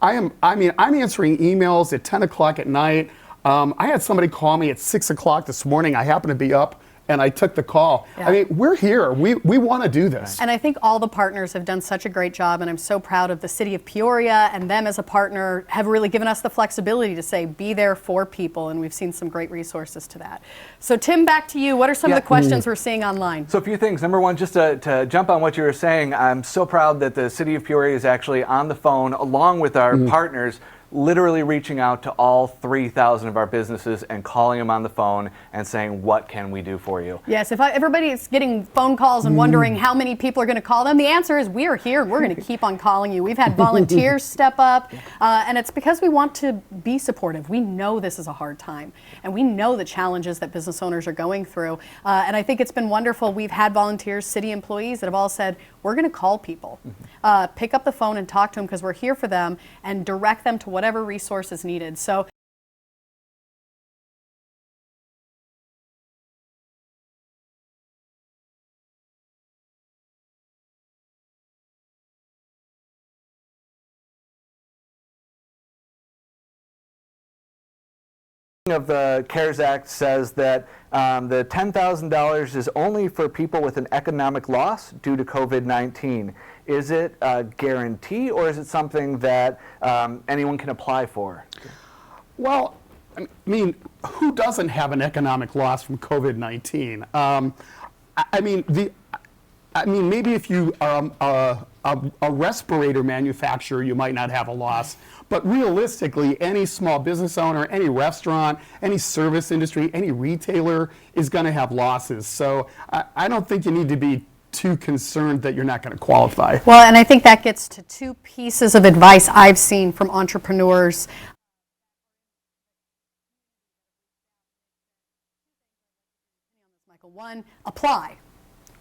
I'm answering emails at 10 o'clock at night. I had somebody call me at 6 o'clock this morning. I happened to be up and I took the call. Yeah. I mean, we're here. We want to do this. And I think all the partners have done such a great job, and I'm so proud of the city of Peoria, and them as a partner have really given us the flexibility to say, be there for people, and we've seen some great resources to that. So Tim, back to you. What are some of the questions we're seeing online? So a few things. Number one, just to jump on what you were saying, I'm so proud that the city of Peoria is actually on the phone along with our partners, literally reaching out to all 3,000 of our businesses and calling them on the phone and saying, what can we do for you? Yes, if everybody is getting phone calls and wondering how many people are going to call them, the answer is we are here and we're going to keep on calling you. We've had volunteers step up, and it's because we want to be supportive. We know this is a hard time, and we know the challenges that business owners are going through, and I think it's been wonderful. We've had volunteers, city employees that have all said, we're going to call people, pick up the phone and talk to them because we're here for them, and direct them to whatever resource is needed. So of the CARES Act says that the $10,000 is only for people with an economic loss due to COVID-19. Is it a guarantee, or is it something that anyone can apply for? Well, I mean, who doesn't have an economic loss from COVID-19? Maybe if you are a respirator manufacturer, you might not have a loss. But realistically, any small business owner, any restaurant, any service industry, any retailer is going to have losses. So I don't think you need to be too concerned that you're not going to qualify. well, and I think that gets to two pieces of advice I've seen from entrepreneurs. Michael, one, apply.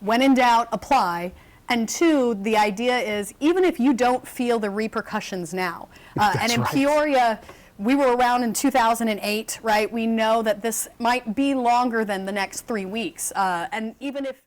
When in doubt, apply. And two, the idea is even if you don't feel the repercussions now, and in Peoria, we were around in 2008, right? We know that this might be longer than the next 3 weeks. And even if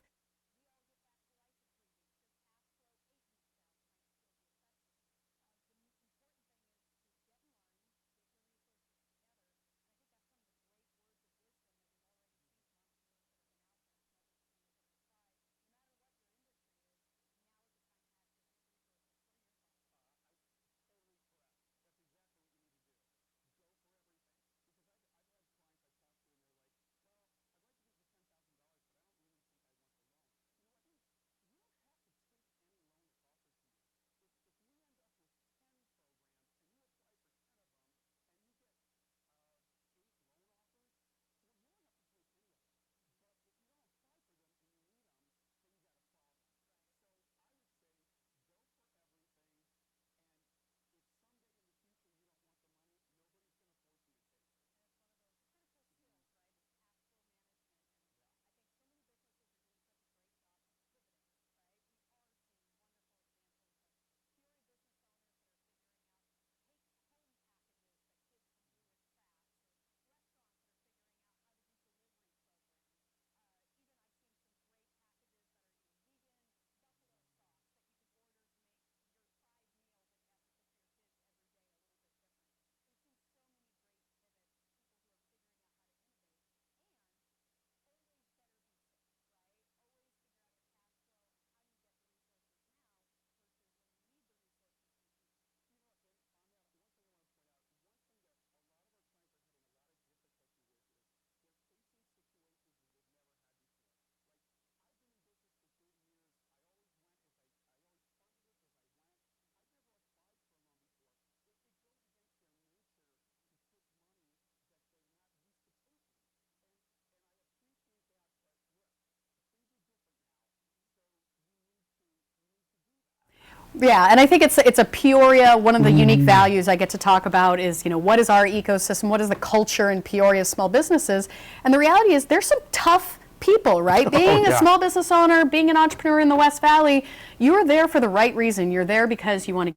yeah, and I think it's a Peoria. One of the unique values I get to talk about is, what is our ecosystem? What is the culture in Peoria's small businesses? And the reality is there's some tough people, right? Being a small business owner, being an entrepreneur in the West Valley, you are there for the right reason. You're there because you want to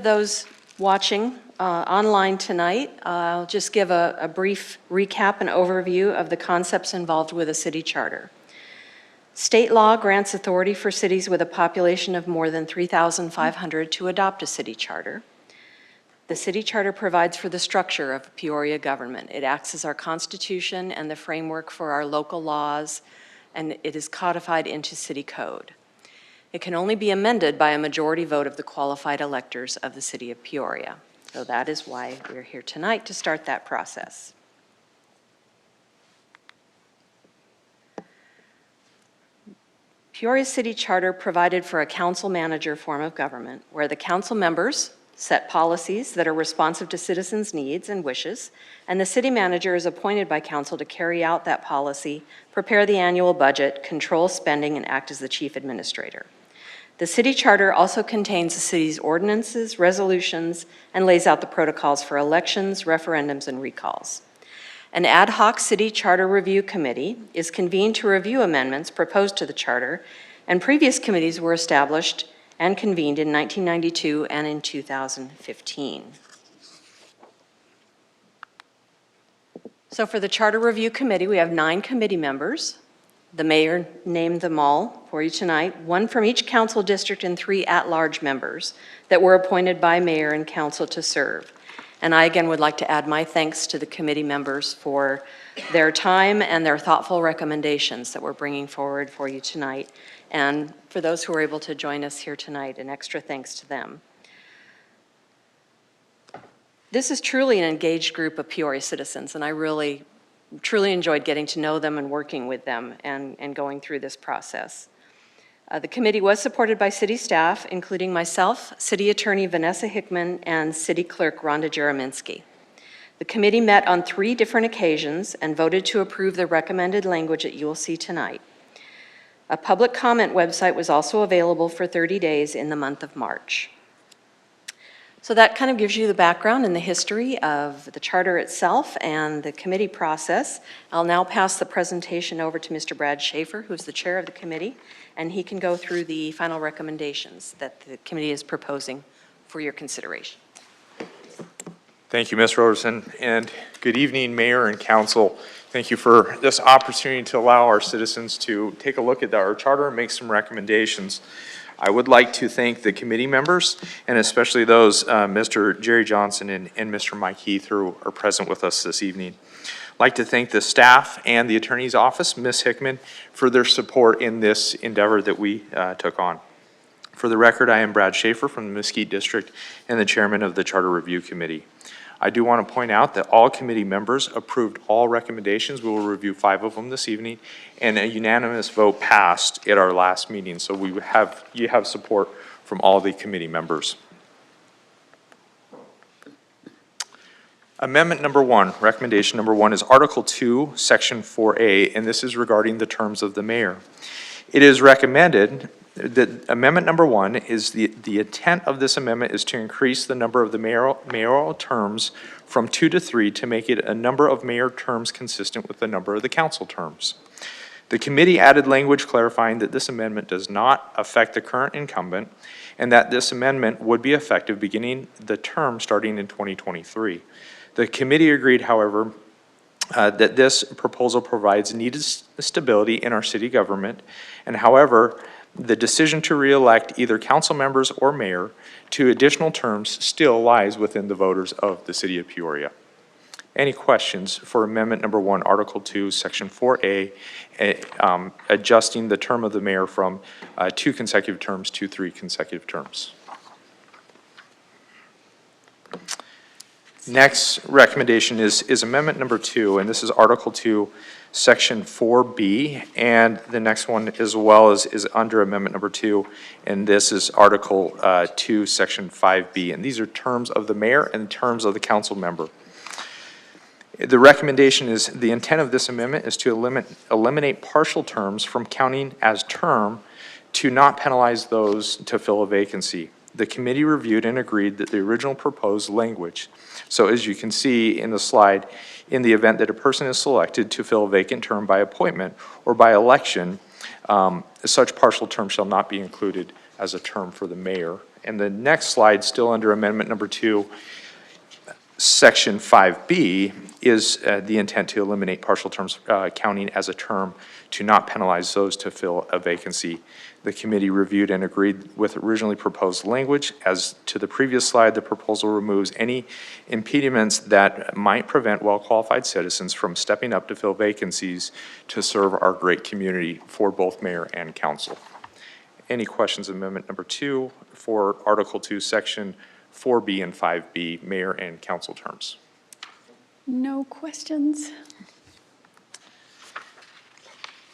Those watching online tonight, I'll just give a brief recap and overview of the concepts involved with a city charter. State law grants authority for cities with a population of more than 3,500 to adopt a city charter. The city charter provides for the structure of Peoria government. It acts as our constitution and the framework for our local laws, and it is codified into city code. It can only be amended by a majority vote of the qualified electors of the city of Peoria. So that is why we're here tonight, to start that process. Peoria City Charter provided for a council-manager form of government where the council members set policies that are responsive to citizens' needs and wishes, and the city manager is appointed by council to carry out that policy, prepare the annual budget, control spending, and act as the chief administrator. The city charter also contains the city's ordinances, resolutions, and lays out the protocols for elections, referendums, and recalls. An ad hoc city charter review committee is convened to review amendments proposed to the charter, and previous committees were established and convened in 1992 and in 2015. So for the Charter Review Committee, we have 9 committee members. The mayor named them all for you tonight, 1 from each council district and 3 at-large members that were appointed by mayor and council to serve. And I again would like to add my thanks to the committee members for their time and their thoughtful recommendations that we're bringing forward for you tonight. And for those who are able to join us here tonight, an extra thanks to them. This is truly an engaged group of Peoria citizens, and I truly enjoyed getting to know them and working with them and going through this process. The committee was supported by city staff, including myself, City Attorney Vanessa Hickman, and City Clerk Rhonda Jereminski. The committee met on 3 different occasions and voted to approve the recommended language that you will see tonight. A public comment website was also available for 30 days in the month of March. So that kind of gives you the background and the history of the charter itself and the committee process. I'll now pass the presentation over to Mr. Brad Schaefer, who's the chair of the committee, and he can go through the final recommendations that the committee is proposing for your consideration. Thank you, Ms. Roberson, and good evening, Mayor and Council. Thank you for this opportunity to allow our citizens to take a look at our charter and make some recommendations. I would like to thank the committee members, and especially those, Mr. Jerry Johnson and Mr. Mike Heath, who are present with us this evening. I'd like to thank the staff and the Attorney's Office, Ms. Hickman, for their support in this endeavor that we took on. For the record, I am Brad Schaefer from the Mesquite District and the chairman of the Charter Review Committee. I do want to point out that all committee members approved all recommendations. We will review 5 of them this evening, and a unanimous vote passed at our last meeting. So you have support from all the committee members. Amendment number 1, recommendation number 1 is Article 2, Section 4A, and this is regarding the terms of the mayor. It is recommended that amendment number 1 is the intent of this amendment is to increase the number of the mayoral terms from 2 to 3 to make it a number of mayor terms consistent with the number of the council terms. The committee added language clarifying that this amendment does not affect the current incumbent and that this amendment would be effective beginning the term starting in 2023. The committee agreed, however, that this proposal provides needed stability in our city government, and however, the decision to re-elect either council members or mayor to additional terms still lies within the voters of the city of Peoria. Any questions for amendment number 1, Article 2, Section 4A, adjusting the term of the mayor from 2 consecutive terms to 3 consecutive terms? Next recommendation is amendment number 2, and this is Article 2, Section 4B, and the next one as well is under amendment number 2, and this is Article 2, Section 5B, and these are terms of the mayor and terms of the council member. The recommendation is the intent of this amendment is to eliminate partial terms from counting as term to not penalize those to fill a vacancy. The committee reviewed and agreed that the original proposed language. So as you can see in the slide, in the event that a person is selected to fill a vacant term by appointment or by election, such partial term shall not be included as a term for the mayor And the next slide, still under amendment number 2, section 5B is the intent to eliminate partial terms counting as a term to not penalize those to fill a vacancy. The committee reviewed and agreed with originally proposed language. As to the previous slide, the proposal removes any impediments that might prevent well-qualified citizens from stepping up to fill vacancies to serve our great community for both mayor and council. Any questions on amendment number 2 for Article 2, Section 4B and 5B, mayor and council terms? No questions.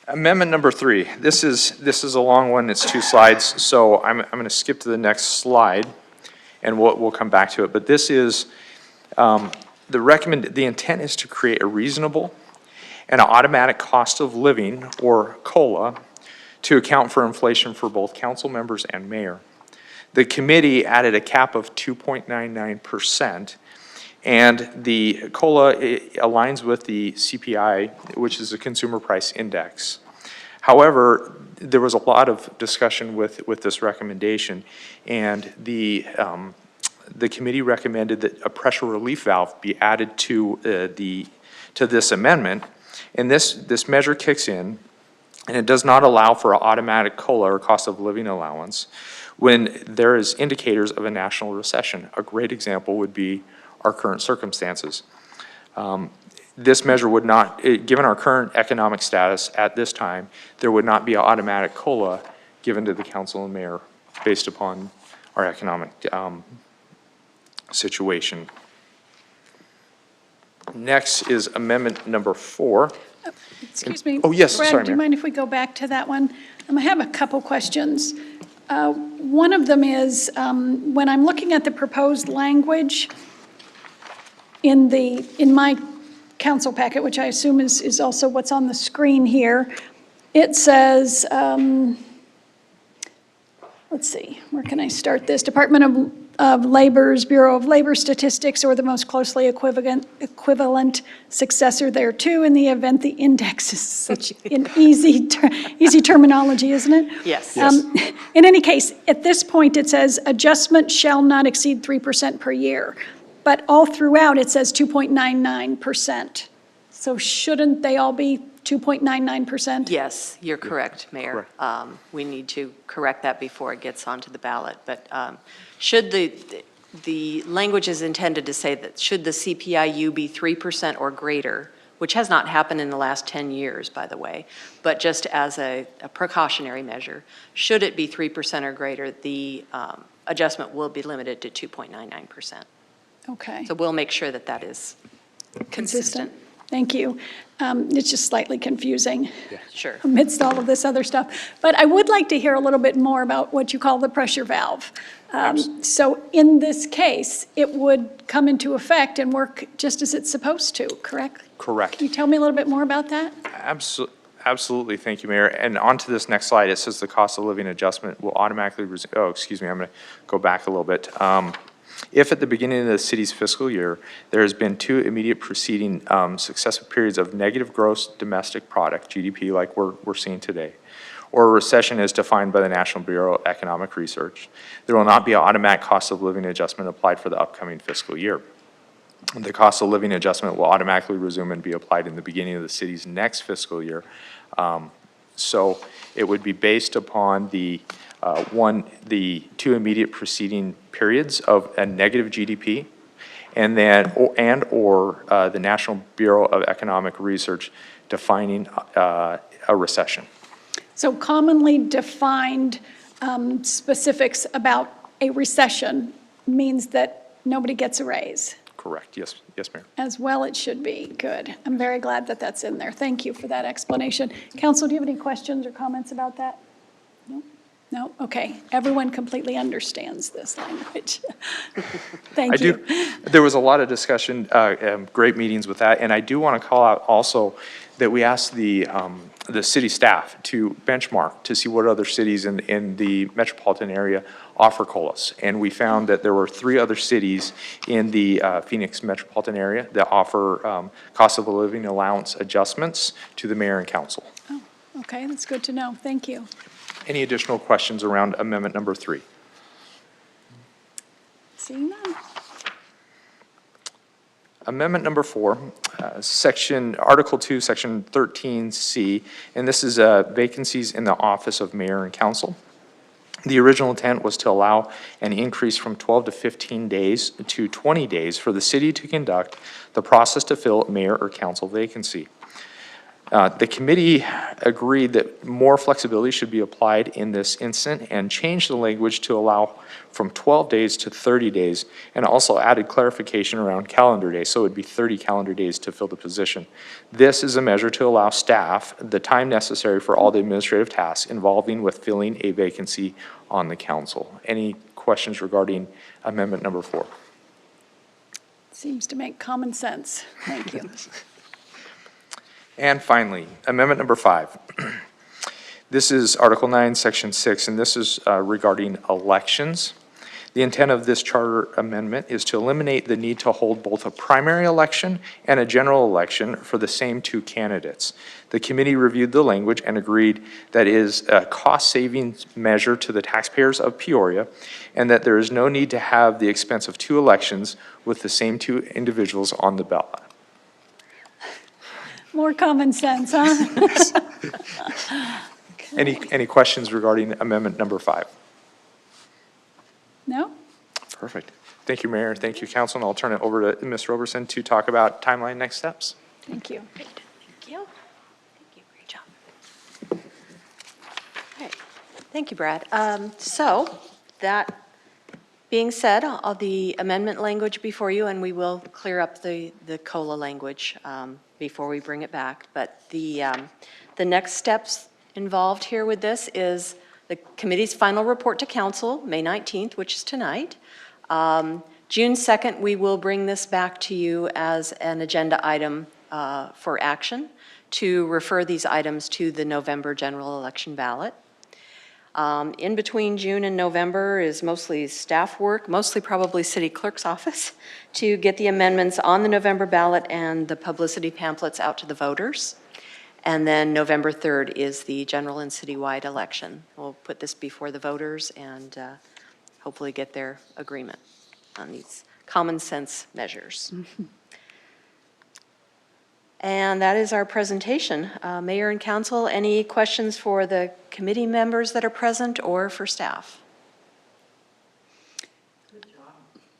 Amendment number 3, this is a long one, it's 2 slides, so I'm going to skip to the next slide, and we'll come back to it. But this is, the intent is to create a reasonable and automatic cost of living, or COLA, to account for inflation for both council members and mayor. The committee added a cap of 2.99%, and the COLA aligns with the CPI, which is the Consumer Price Index. However, there was a lot of discussion with this recommendation, and the committee recommended that a pressure relief valve be added to this amendment, and this measure kicks in, and it does not allow for automatic COLA or cost of living allowance when there is indicators of a national recession. A great example would be our current circumstances. This measure would not, given our current economic status at this time, there would not be an automatic COLA given to the council and mayor based upon our economic situation. Next is amendment number 4. Excuse me. Oh, yes, Brad, sorry, do you Mayor. mind if we go back to that one? I have a couple questions. One of them is, when I'm looking at the proposed language in my council packet, which I assume is also what's on the screen here, it says, let's see, where can I start this? Department of Labor's Bureau of Labor Statistics, or the most closely equivalent successor thereto, in the event the index is such an easy terminology, isn't it? Yes. In any case, at this point, it says adjustment shall not exceed 3% per year. But all throughout, it says 2.99%. So shouldn't they all be 2.99%? Yes, you're correct, Mayor. We need to correct that before it gets onto the ballot. But should the language is intended to say that should the CPIU be 3% or greater, which has not happened in the last 10 years, by the way, but just as a precautionary measure, should it be 3% or greater, the adjustment will be limited to 2.99%. Okay. So we'll make sure that that is consistent. Thank you. It's just slightly confusing Sure. amidst all of this other stuff. But I would like to hear a little bit more about what you call the pressure valve. So in this case, it would come into effect and work just as it's supposed to, correct? Correct. Can you tell me a little bit more about that? Absolutely, thank you, Mayor. And on to this next slide, it says the cost of living adjustment will automatically, I'm going to go back a little bit. If at the beginning of the city's fiscal year, there has been 2 immediate preceding successive periods of negative gross domestic product, GDP, like we're seeing today, or a recession as defined by the National Bureau of Economic Research, there will not be an automatic cost of living adjustment applied for the upcoming fiscal year. The cost of living adjustment will automatically resume and be applied in the beginning of the city's next fiscal year. So it would be based upon the 2 immediate preceding periods of a negative GDP, and then or the National Bureau of Economic Research defining a recession. So commonly defined specifics about a recession means that nobody gets a raise. Correct. Yes, Mayor. As well it should be. Good. I'm very glad that that's in there. Thank you for that explanation. Council, do you have any questions or comments about that? No? No? Okay. Everyone completely understands this language. Thank you. There was a lot of discussion, great meetings with that, and I do want to call out also that we asked the city staff to benchmark to see what other cities in the metropolitan area offer COLAs. And we found that there were 3 other cities in the Phoenix metropolitan area that offer cost of living allowance adjustments to the mayor and council. Oh, okay. That's good to know. Thank you. Any additional questions around amendment number 3? Seeing none. Amendment number 4, Article 2, Section 13C, and this is vacancies in the office of mayor and council. The original intent was to allow an increase from 12 to 15 days to 20 days for the city to conduct the process to fill mayor or council vacancy. The committee agreed that more flexibility should be applied in this instant and changed the language to allow from 12 days to 30 days, and also added clarification around calendar days, so it would be 30 calendar days to fill the position. This is a measure to allow staff the time necessary for all the administrative tasks involving with filling a vacancy on the council. Any questions regarding amendment number 4? Seems to make common sense. Thank you. And finally, amendment number 5. This is Article 9, Section 6, and this is regarding elections. The intent of this charter amendment is to eliminate the need to hold both a primary election and a general election for the same 2 candidates. The committee reviewed the language and agreed that it is a cost savings measure to the taxpayers of Peoria, and that there is no need to have the expense of 2 elections with the same 2 individuals on the ballot. More common sense, huh? Any questions regarding amendment number 5? No? Perfect. Thank you, Mayor. Thank you, Council. And I'll turn it over to Ms. Roberson to talk about timeline next steps. Thank you. Great. Thank you. Thank you. Great job. All right. Thank you, Brad. So that being said, the amendment language before you, and we will clear up the COLA language before we bring it back. But the next steps involved here with this is the committee's final report to council, May 19th, which is tonight. June 2nd, we will bring this back to you as an agenda item for action to refer these items to the November general election ballot. In between June and November is mostly staff work, mostly probably city clerk's office, to get the amendments on the November ballot and the publicity pamphlets out to the voters. And then November 3rd is the general and citywide election. We'll put this before the voters and hopefully get their agreement on these common sense measures. And that is our presentation. Mayor and council, any questions for the committee members that are present or for staff? Good job.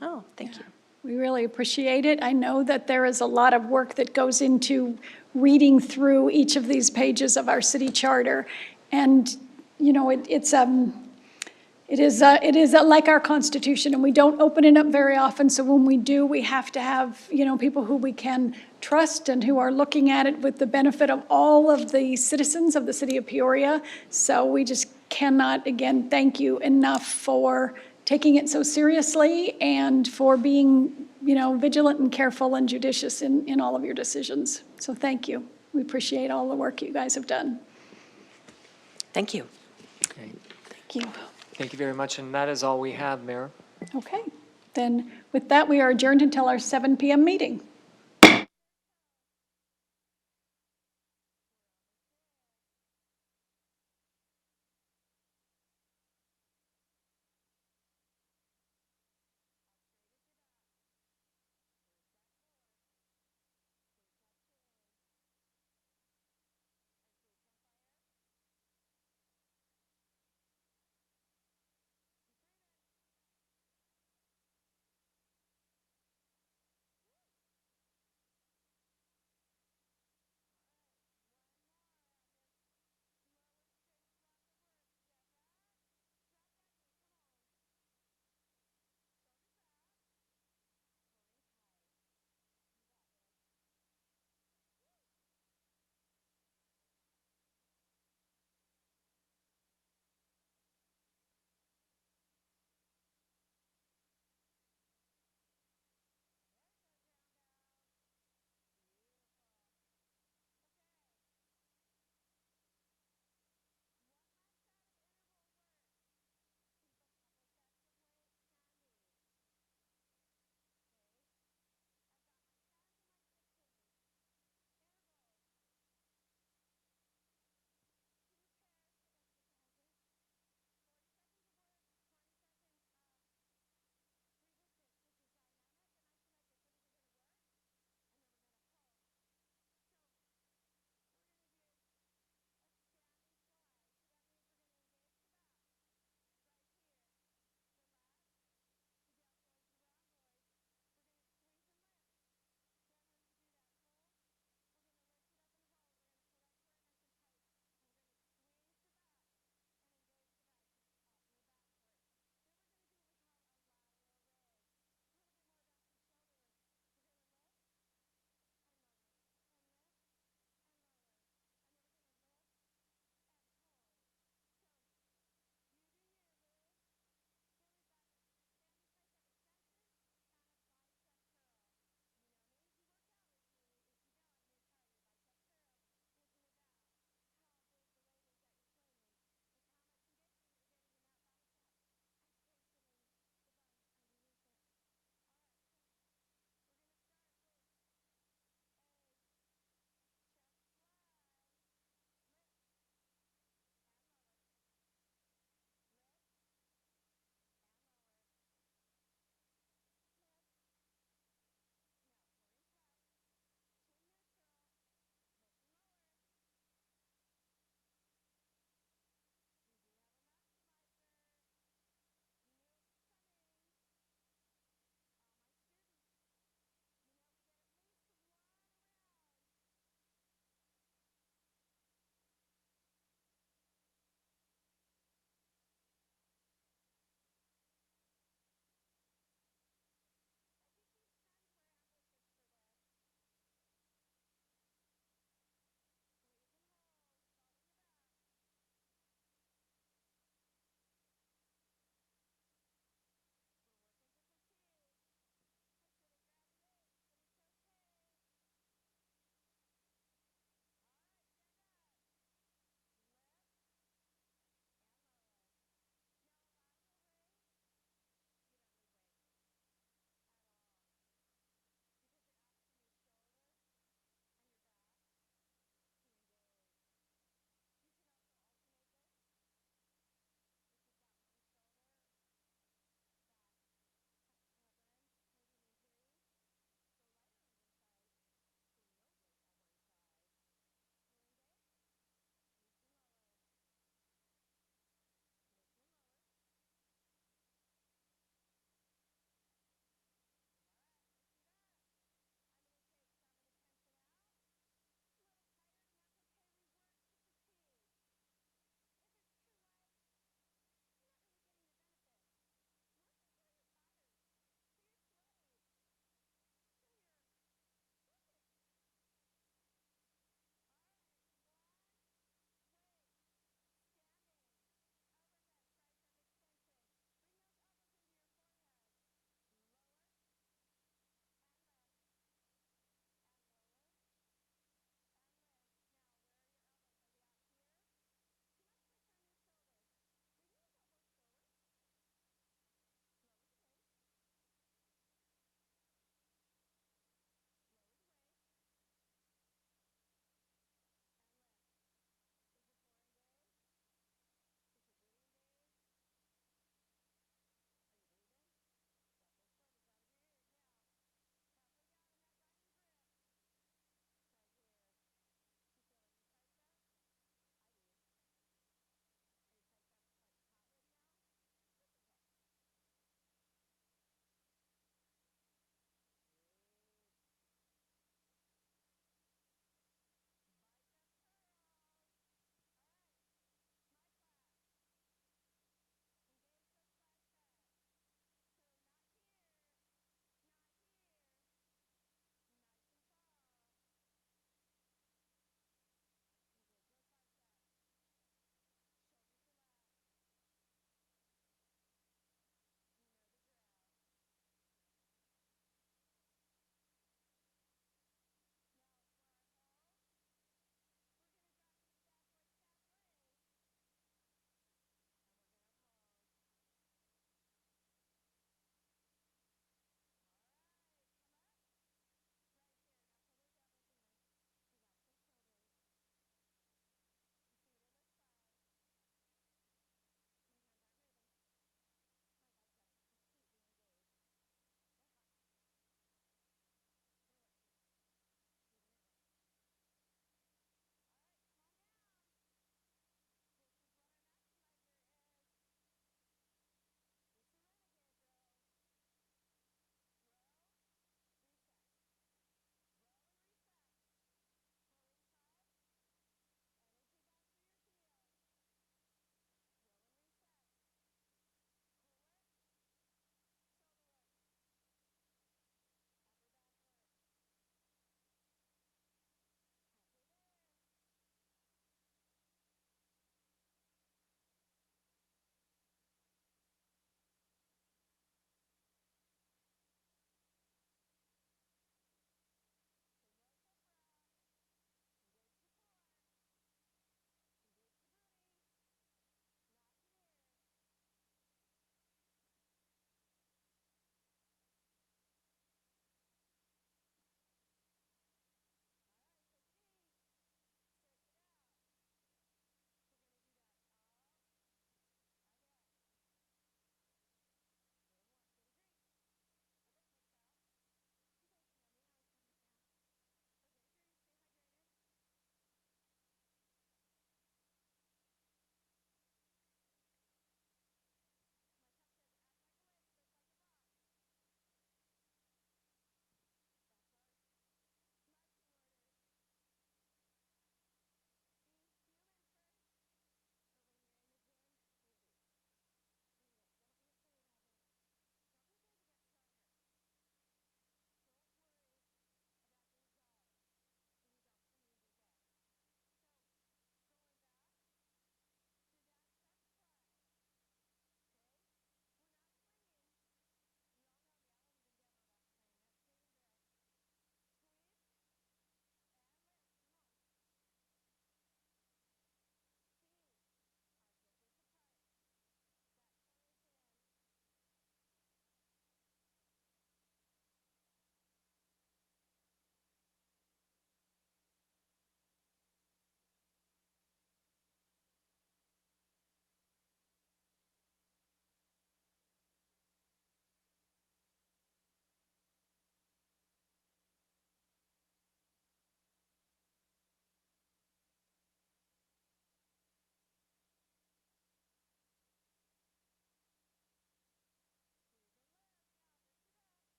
Oh, thank you. We really appreciate it. I know that there is a lot of work that goes into reading through each of these pages of our city charter. And, you know, it is like our Constitution, and we don't open it up very often. So when we do, we have to have, you know, people who we can trust and who are looking at it with the benefit of all of the citizens of the city of Peoria. So we just cannot, again, thank you enough for taking it so seriously and for being, you know, vigilant and careful and judicious in all of your decisions. So thank you. We appreciate all the work you guys have done. Thank you. Okay. Thank you. Thank you very much, and that is all we have, Mayor. Okay. Then with that, we are adjourned until our 7 p.m. meeting.